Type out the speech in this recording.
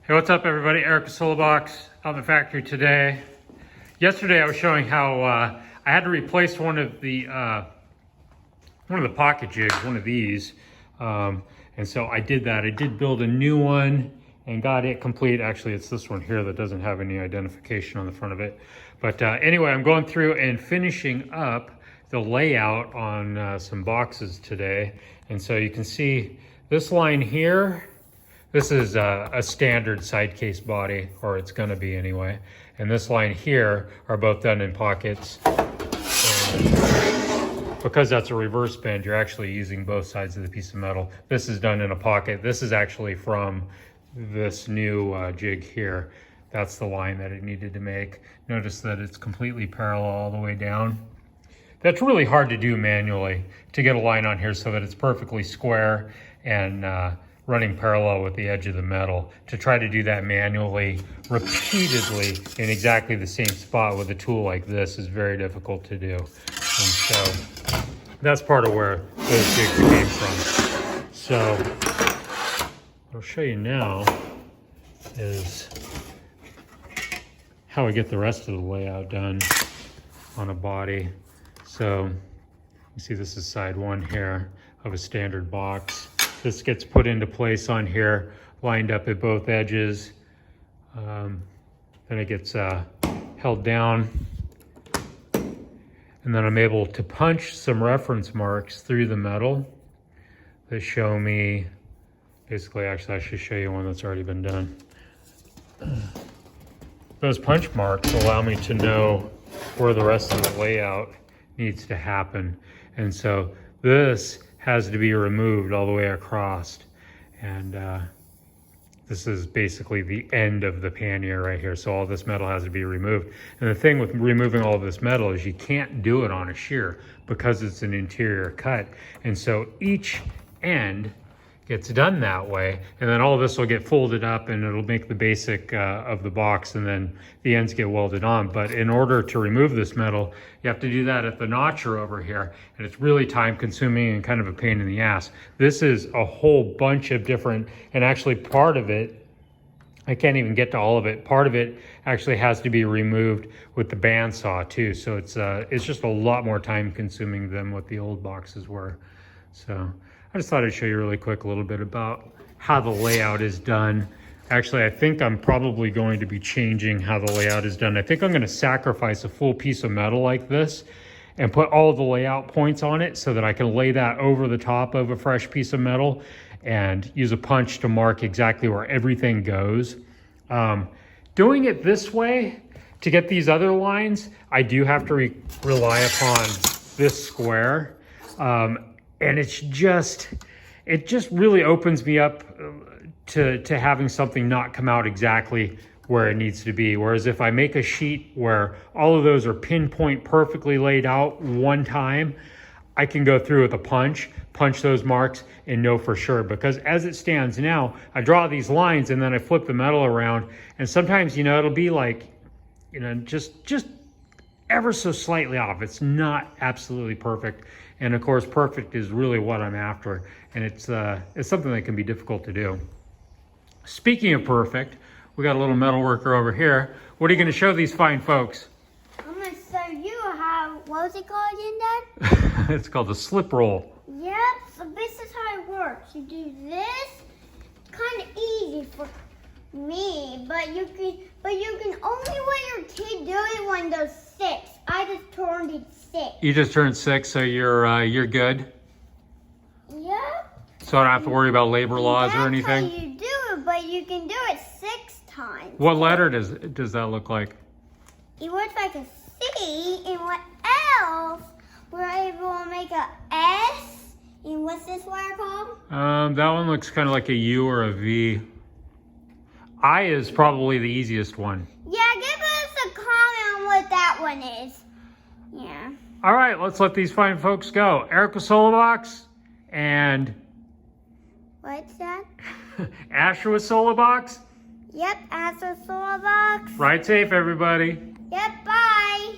Hey, what's up everybody? Eric with SoloBox out in the factory today. Yesterday I was showing how I had to replace one of the pocket jigs, one of these. And so I did that. I did build a new one and got it complete. Actually, it's this one here that doesn't have any identification on the front of it. But anyway, I'm going through and finishing up the layout on some boxes today. And so you can see this line here. This is a standard side case body, or it's gonna be anyway. And this line here are both done in pockets. And because that's a reverse bend, you're actually using both sides of the piece of metal. This is done in a pocket. This is actually from this new jig here. That's the line that it needed to make. Notice that it's completely parallel all the way down. That's really hard to do manually, to get a line on here so that it's perfectly square and running parallel with the edge of the metal. To try to do that manually, repeatedly, in exactly the same spot with a tool like this is very difficult to do. And so that's part of where those jigs came from. So what I'll show you now is how I get the rest of the layout done on a body. So you see this is side one here of a standard box. This gets put into place on here, lined up at both edges. Then it gets held down. And then I'm able to punch some reference marks through the metal that show me, basically, actually I should show you one that's already been done. Those punch marks allow me to know where the rest of the layout needs to happen. And so this has to be removed all the way across. And this is basically the end of the pannier right here. So all this metal has to be removed. And the thing with removing all of this metal is you can't do it on a shear because it's an interior cut. And so each end gets done that way, and then all of this will get folded up and it'll make the basic of the box, and then the ends get welded on. But in order to remove this metal, you have to do that at the notcher over here, and it's really time consuming and kind of a pain in the ass. This is a whole bunch of different, and actually part of it, I can't even get to all of it. Part of it actually has to be removed with the bandsaw too. So it's just a lot more time consuming than what the old boxes were. So I just thought I'd show you really quick a little bit about how the layout is done. Actually, I think I'm probably going to be changing how the layout is done. I think I'm going to sacrifice a full piece of metal like this and put all the layout points on it so that I can lay that over the top of a fresh piece of metal and use a punch to mark exactly where everything goes. Doing it this way to get these other lines, I do have to rely upon this square. And it just really opens me up to having something not come out exactly where it needs to be. Whereas if I make a sheet where all of those are pinpoint perfectly laid out one time, I can go through with a punch those marks and know for sure. Because as it stands now, I draw these lines and then I flip the metal around, and sometimes, you know, it'll be like, you know, just ever so slightly off. It's not absolutely perfect. And of course, perfect is really what I'm after. And it's something that can be difficult to do. Speaking of perfect, we got a little metal worker over here. What are you gonna show these fine folks? I'm gonna show you how, what was it called again, Dad? It's called a slip roll. Yep, so this is how it works. You do this, kind of easy for me, but you can only let your kid do it when they're 6. I just turned it 6. You just turned 6, so you're good? Yep. So I don't have to worry about labor laws or anything? That's how you do it, but you can do it 6 times. What letter does that look like? It looks like a C, and what else? We're able to make a S, and what's this letter called? That one looks kind of like a U or a V. I is probably the easiest one. Yeah, give us a comment on what that one is. Yeah. All right, let's let these fine folks go. Eric with SoloBox and What's that? Asher with SoloBox. Yep, as a solar box. Ride safe, everybody. Yep, bye.